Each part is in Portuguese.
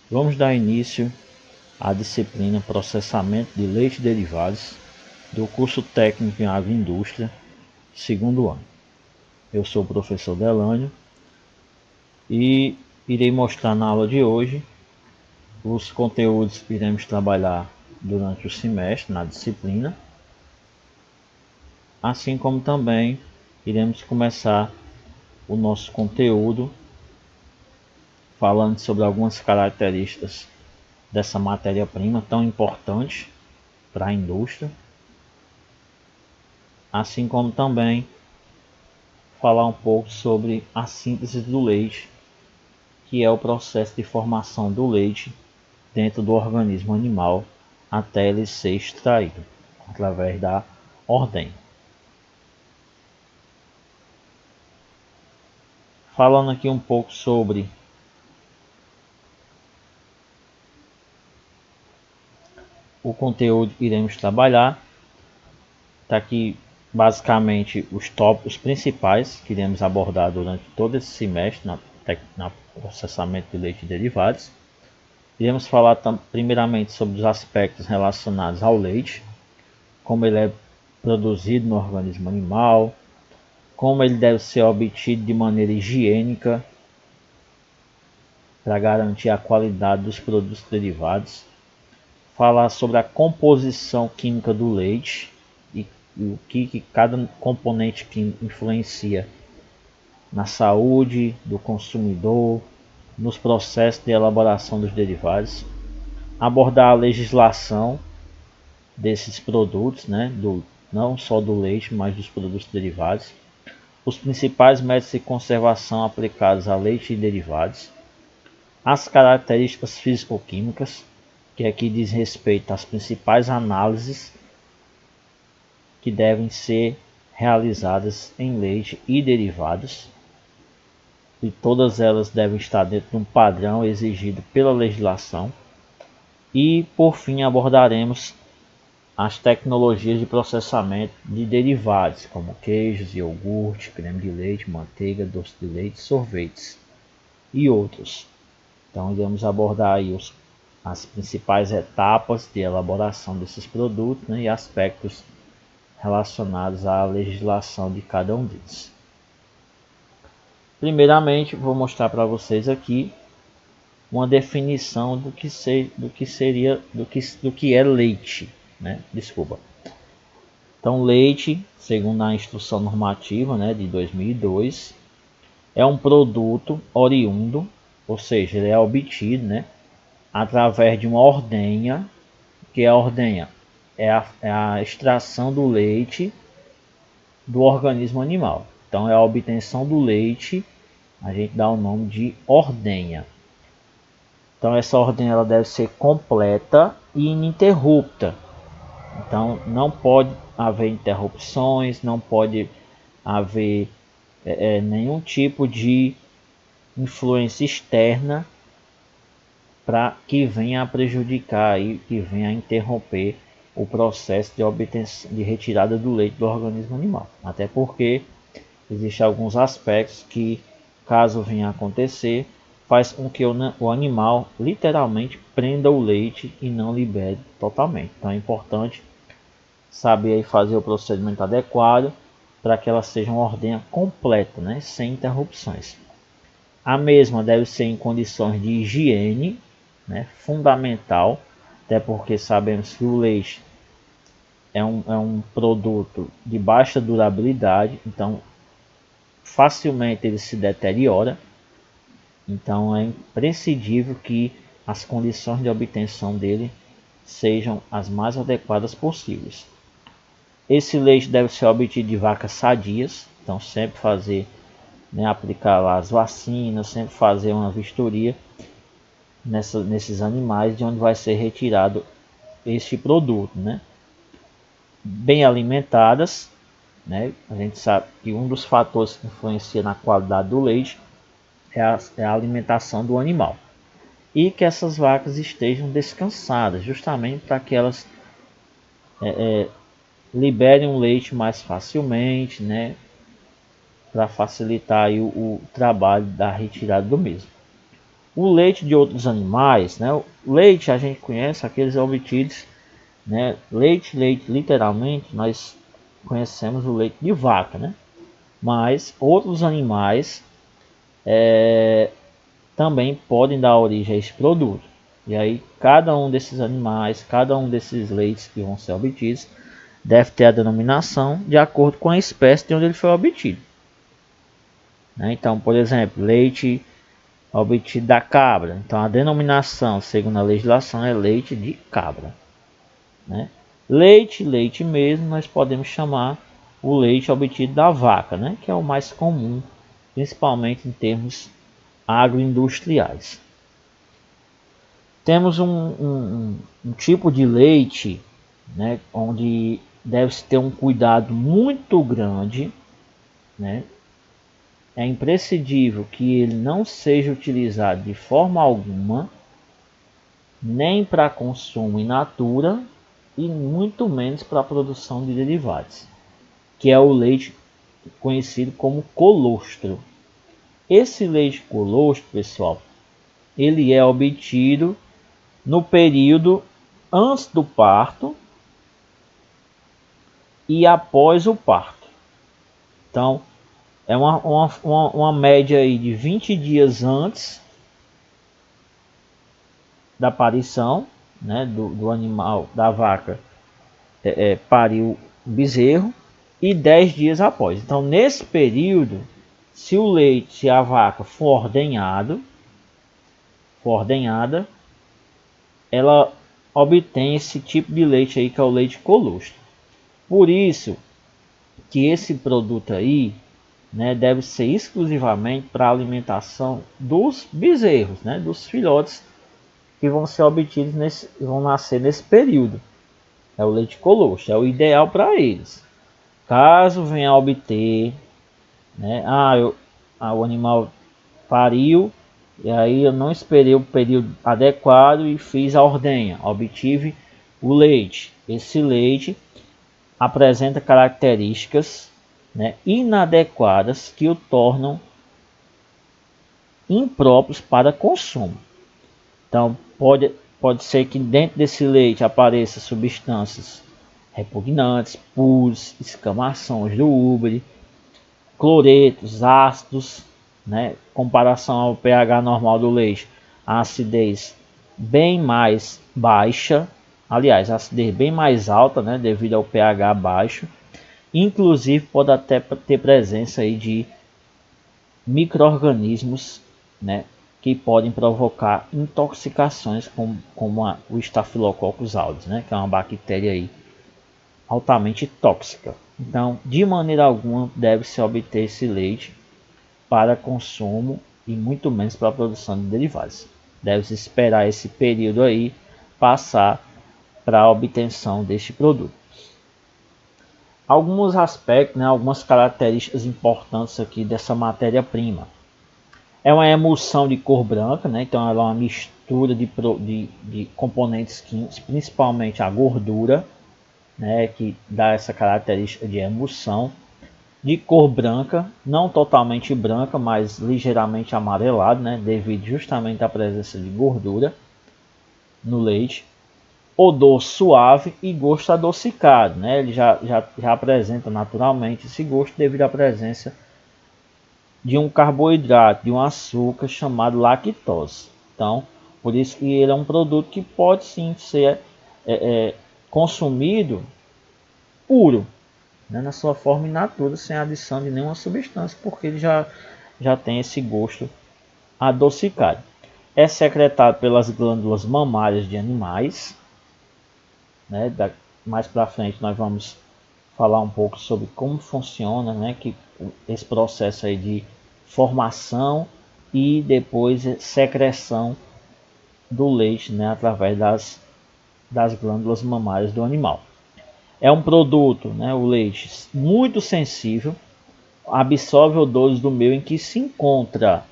Vamos dar início à disciplina Processamento de Leite e Derivados do curso técnico em Agroindústria, segundo ano. Eu sou o professor Delânio e irei mostrar na aula de hoje os conteúdos que iremos trabalhar durante o semestre na disciplina, assim como também iremos começar o nosso conteúdo falando sobre algumas características dessa matéria-prima tão importante para a indústria, assim como também falar um pouco sobre a síntese do leite, que é o processo de formação do leite dentro do organismo animal até ele ser extraído através da ordenha. Falando aqui um pouco sobre o conteúdo que iremos trabalhar, está aqui basicamente os tópicos principais que iremos abordar durante todo esse semestre na processamento de leite e derivados. Iremos falar primeiramente sobre os aspectos relacionados ao leite, como ele é produzido no organismo animal, como ele deve ser obtido de maneira higiênica para garantir a qualidade dos produtos derivados, falar sobre a composição química do leite e o que cada componente químico influencia na saúde do consumidor, nos processos de elaboração dos derivados, abordar a legislação desses produtos, não só do leite, mas dos produtos derivados, os principais métodos de conservação aplicados a leite e derivados, as características físico-químicas, que aqui diz respeito às principais análises que devem ser realizadas em leite e derivados, e todas elas devem estar dentro de um padrão exigido pela legislação. E por fim abordaremos as tecnologias de processamento de derivados, como queijos, iogurte, creme de leite, manteiga, doce de leite, sorvetes e outros. Então iremos abordar aí as principais etapas de elaboração desses produtos, e aspectos relacionados à legislação de cada um deles. Primeiramente, vou mostrar para vocês aqui uma definição do que é leite, Desculpa. Então, leite, segundo a instrução normativa, de 2002, é um produto oriundo, ou seja, ele é obtido, através de uma ordenha, que é a ordenha é a extração do leite do organismo animal. Então, é a obtenção do leite, a gente dá o nome de ordenha. Então, essa ordenha ela deve ser completa e ininterrupta. Então, não pode haver interrupções, não pode haver nenhum tipo de influência externa para que venha a prejudicar e que venha a interromper o processo de obtenção, de retirada do leite do organismo animal. Até porque existem alguns aspectos que, caso venha a acontecer, faz com que o animal literalmente prenda o leite e não libere totalmente. Então é importante saber fazer o procedimento adequado para que ela seja uma ordenha completa, sem interrupções. A mesma deve ser em condições de higiene, fundamental, até porque sabemos que o leite é um produto de baixa durabilidade, então facilmente ele se deteriora. Então é imprescindível que as condições de obtenção dele sejam as mais adequadas possíveis. Esse leite deve ser obtido de vacas sadias, então sempre fazer, aplicar lá as vacinas, sempre fazer uma vistoria nesses animais de onde vai ser retirado este produto, Bem alimentadas, A gente sabe que um dos fatores que influencia na qualidade do leite é a alimentação do animal. E que essas vacas estejam descansadas, justamente para que elas liberem o leite mais facilmente, para facilitar aí o trabalho da retirada do mesmo. O leite de outros animais, né? O leite a gente conhece aqueles obtidos, né? Leite, literalmente nós conhecemos o leite de vaca, né? Mas outros animais também podem dar origem a esse produto. E aí cada um desses animais, cada um desses leites que vão ser obtidos, deve ter a denominação de acordo com a espécie de onde ele foi obtido. Né? Então, por exemplo, leite obtido da cabra. Então a denominação, segundo a legislação, é leite de cabra. Né? Leite mesmo, nós podemos chamar o leite obtido da vaca, né? Que é o mais comum, principalmente em termos agroindustriais. Temos um tipo de leite, né, onde deve-se ter um cuidado muito grande, né? É imprescindível que ele não seja utilizado de forma alguma, nem para consumo in natura e muito menos para a produção de derivados, que é o leite conhecido como colostro. Esse leite colostro, pessoal, ele é obtido no período antes do parto e após o parto. Então, é uma média aí de 20 dias antes da aparição, né, do animal, da vaca, pariu o bezerro, e 10 dias após. Então, nesse período, se o leite, se a vaca for ordenhada, ela obtém esse tipo de leite aí, que é o leite colostro. Por isso que esse produto aí, né, deve ser exclusivamente para a alimentação dos bezerros, né, dos filhotes que vão ser obtidos vão nascer nesse período. É o leite colostro, é o ideal para eles. Caso venha a obter, né, o animal pariu e aí eu não esperei o período adequado e fiz a ordenha, obtive o leite. Esse leite apresenta características, né, inadequadas que o tornam impróprios para consumo. Então pode ser que dentro desse leite apareçam substâncias repugnantes, pus, escamações do úbere, cloretos, ácidos, né, comparação ao pH normal do leite, a acidez bem mais baixa, aliás, a acidez bem mais alta, né, devido ao pH baixo. Inclusive pode até ter presença aí de micro-organismos, né, que podem provocar intoxicações como o Staphylococcus aureus, né, que é uma bactéria aí altamente tóxica. Então, de maneira alguma deve-se obter esse leite para consumo e muito menos para a produção de derivados. Deve-se esperar esse período aí passar para a obtenção deste produto. Alguns aspectos, né, algumas características importantes aqui dessa matéria-prima. É uma emulsão de cor branca, né, então ela é uma mistura de componentes químicos, principalmente a gordura, né, que dá essa característica de emulsão. De cor branca, não totalmente branca, mas ligeiramente amarelado, né, devido justamente à presença de gordura no leite. Odor suave e gosto adocicado, né? Ele já apresenta naturalmente esse gosto devido à presença de um carboidrato, de um açúcar chamado lactose. Então, por isso que ele é um produto que pode sim ser consumido puro, né? Na sua forma in natura, sem adição de nenhuma substância, porque ele já tem esse gosto adocicado. É secretado pelas glândulas mamárias de animais. Né? Mais para frente nós vamos falar um pouco sobre como funciona, né, esse processo aí de formação e depois secreção do leite, né, através das glândulas mamárias do animal. É um produto, né, o leite, muito sensível, absorve odores do meio em que se encontra.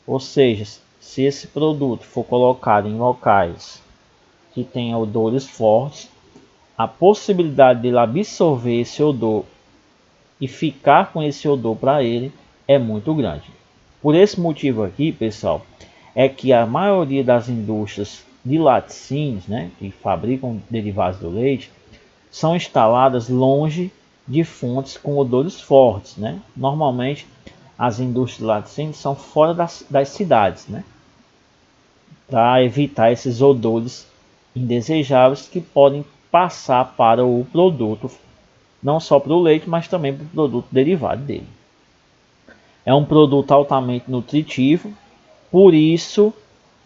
Ou seja, se esse produto for colocado em locais que tem odores fortes, a possibilidade dele absorver esse odor e ficar com esse odor para ele é muito grande. Por esse motivo aqui, pessoal, é que a maioria das indústrias de laticínios, né, que fabricam derivados do leite, são instaladas longe de fontes com odores fortes, né? Normalmente as indústrias de laticínios são fora das cidades, né? Para evitar esses odores indesejáveis que podem passar para o produto, não só para o leite, mas também para o produto derivado dele. É um produto altamente nutritivo, por isso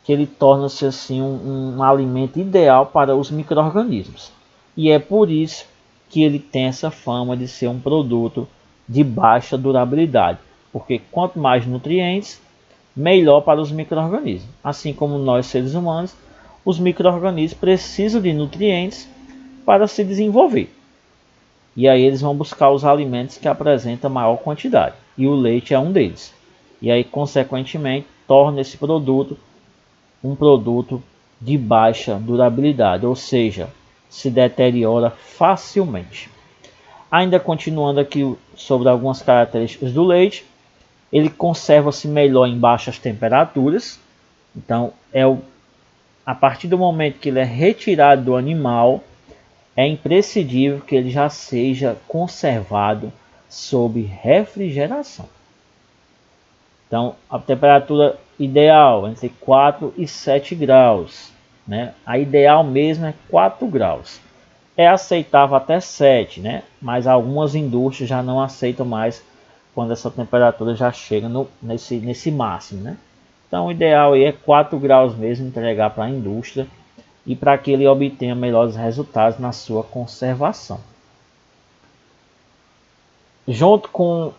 que ele torna-se assim um alimento ideal para os micro-organismos. E é por isso que ele tem essa fama de ser um produto de baixa durabilidade, porque quanto mais nutrientes, melhor para os micro-organismos. Assim como nós seres humanos, os micro-organismos precisam de nutrientes para se desenvolver. E aí eles vão buscar os alimentos que apresentam maior quantidade. E o leite é um deles. E aí, consequentemente, torna esse produto um produto de baixa durabilidade, ou seja, se deteriora facilmente. Ainda continuando aqui sobre algumas características do leite, ele conserva-se melhor em baixas temperaturas. Então, a partir do momento que ele é retirado do animal, é imprescindível que ele já seja conservado sob refrigeração. Então, a temperatura ideal entre 4 e 7 graus. Né? A ideal mesmo é 4 graus. É aceitável até 7, né? Mas algumas indústrias já não aceitam mais quando essa temperatura já chega nesse máximo. Né? Então, o ideal aí é 4 graus mesmo entregar para a indústria e para que ele obtenha melhores resultados na sua conservação. Junto com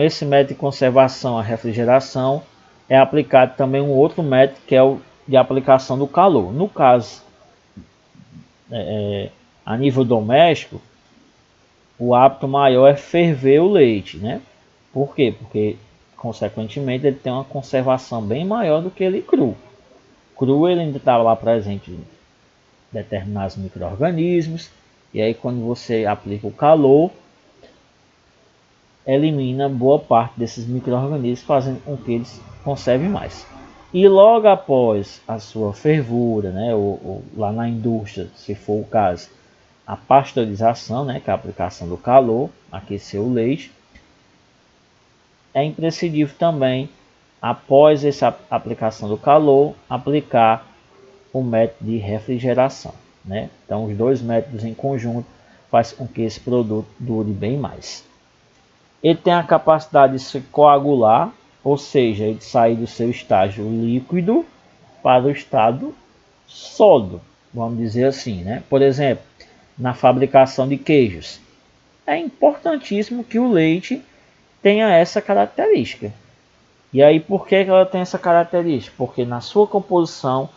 esse método de conservação, a refrigeração, é aplicado também um outro método que é o de aplicação do calor. No caso, a nível doméstico, o hábito maior é ferver o leite, né? Por quê? Porque, consequentemente, ele tem uma conservação bem maior do que ele cru. Cru ele ainda está lá presente determinados micro-organismos, e aí quando você aplica o calor, elimina boa parte desses micro-organismos, fazendo com que eles conservem mais. E logo após a sua fervura, né, ou lá na indústria, se for o caso, a pasteurização, né, que é a aplicação do calor, aquecer o leite, é imprescindível também, após essa aplicação do calor, aplicar o método de refrigeração. Né? Então, os dois métodos em conjunto fazem com que esse produto dure bem mais. Ele tem a capacidade de se coagular, ou seja, ele sair do seu estágio líquido para o estado sólido, vamos dizer assim. Né? Por exemplo, na fabricação de queijos, é importantíssimo que o leite tenha essa característica. E aí, por que ela tem essa característica? Porque na sua composição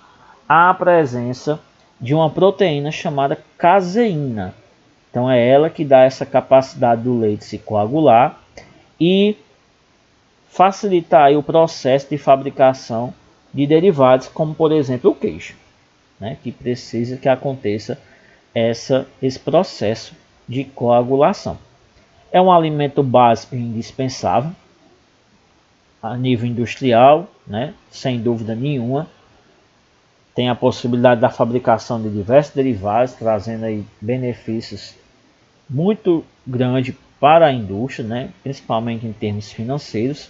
há a presença de uma proteína chamada caseína. Então é ela que dá essa capacidade do leite se coagular e facilitar aí o processo de fabricação de derivados, como por exemplo o queijo, né? Que precisa que aconteça esse processo de coagulação. É um alimento básico e indispensável a nível industrial, né? Sem dúvida nenhuma. Tem a possibilidade da fabricação de diversos derivados, trazendo aí benefícios muito grandes para a indústria, né? Principalmente em termos financeiros.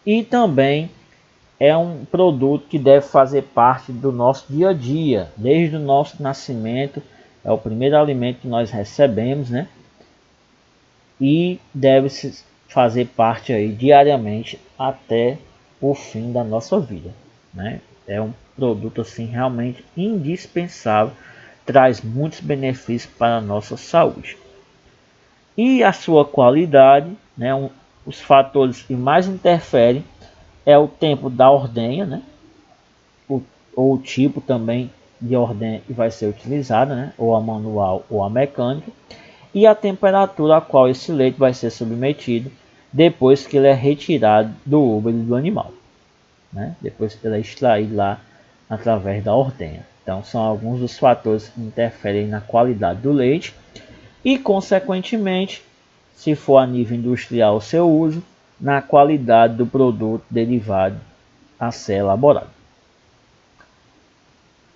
E também é um produto que deve fazer parte do nosso dia a dia, desde o nosso nascimento. É o primeiro alimento que nós recebemos, né? E deve se fazer parte aí diariamente até o fim da nossa vida, né? É um produto assim realmente indispensável, traz muitos benefícios para a nossa saúde. E a sua qualidade, né? Os fatores que mais interferem é o tempo da ordenha, né? Ou o tipo também de ordenha que vai ser utilizada, né? Ou a manual ou a mecânica, e a temperatura a qual esse leite vai ser submetido depois que ele é retirado do úbere do animal, né? Depois que ele é extraído lá através da ordenha. Então são alguns dos fatores que interferem na qualidade do leite e, consequentemente, se for a nível industrial o seu uso, na qualidade do produto derivado a ser elaborado.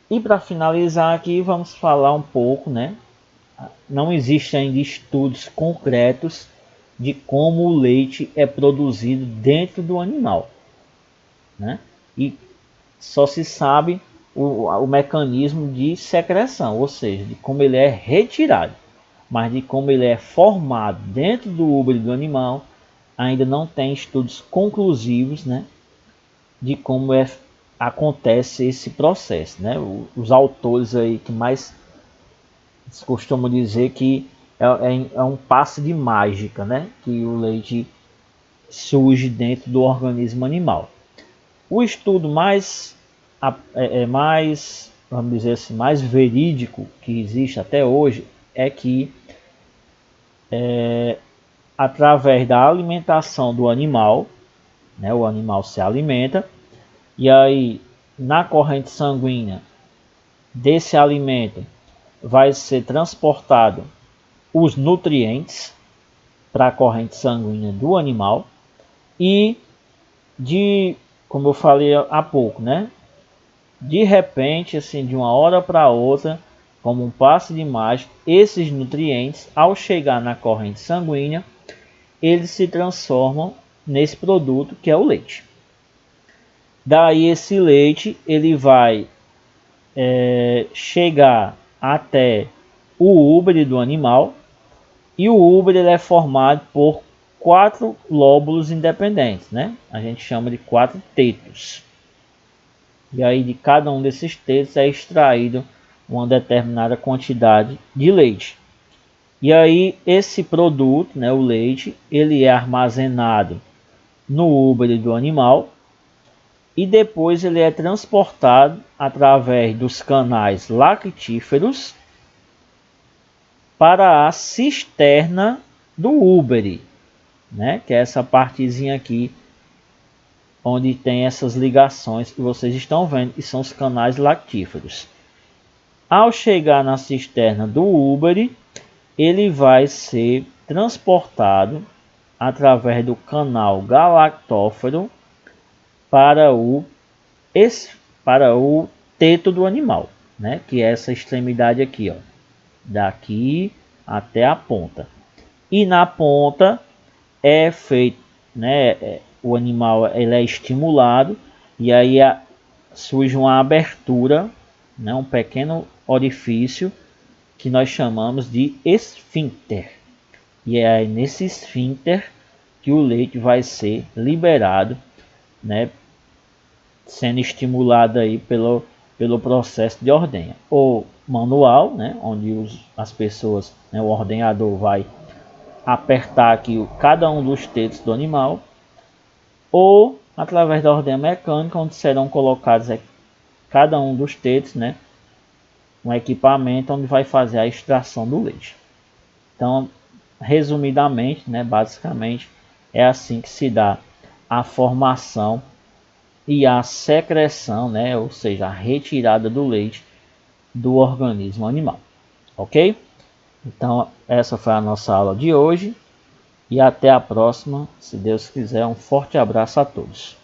E para finalizar aqui, vamos falar um pouco, né? Não existem ainda estudos concretos de como o leite é produzido dentro do animal, né? E só se sabe o mecanismo de secreção, ou seja, de como ele é retirado, mas de como ele é formado dentro do úbere do animal, ainda não tem estudos conclusivos, né, de como acontece esse processo, né? Os autores aí que mais costumam dizer que é um passe de mágica, né, que o leite surge dentro do organismo animal. O estudo mais vamos dizer assim, mais verídico que existe até hoje é que através da alimentação do animal, né, o animal se alimenta e aí na corrente sanguínea desse alimento vai ser transportado os nutrientes para a corrente sanguínea do animal e como eu falei há pouco, né? De repente, assim, de uma hora para outra, como um passe de mágica, esses nutrientes, ao chegar na corrente sanguínea, eles se transformam nesse produto que é o leite. Daí esse leite ele vai chegar até o úbere do animal, e o úbere ele é formado por 4 lóbulos independentes, né? A gente chama de 4 tetos. E aí de cada um desses tetos é extraído uma determinada quantidade de leite. E aí esse produto, né, o leite, ele é armazenado no úbere do animal e depois ele é transportado através dos canais lactíferos para a cisterna do úbere, né, que é essa partezinha aqui onde tem essas ligações que vocês estão vendo, que são os canais lactíferos. Ao chegar na cisterna do úbere, ele vai ser transportado através do canal galactófero para o teto do animal, né? Que é essa extremidade aqui, ó, daqui até a ponta. E na ponta é feito, né? O animal ele é estimulado e aí surge uma abertura, né? Um pequeno orifício que nós chamamos de esfíncter. E é nesse esfíncter que o leite vai ser liberado, né, sendo estimulado aí pelo processo de ordenha. Ou manual, né, onde as pessoas, né, o ordenhador vai apertar aqui cada um dos tetos do animal, ou através da ordenha mecânica, onde serão colocados cada um dos tetos, né, um equipamento onde vai fazer a extração do leite. Então, resumidamente, né, basicamente, é assim que se dá a formação e a secreção, né, ou seja, a retirada do leite do organismo animal. Ok? Então, essa foi a nossa aula de hoje e até a próxima, se Deus quiser. Um forte abraço a todos.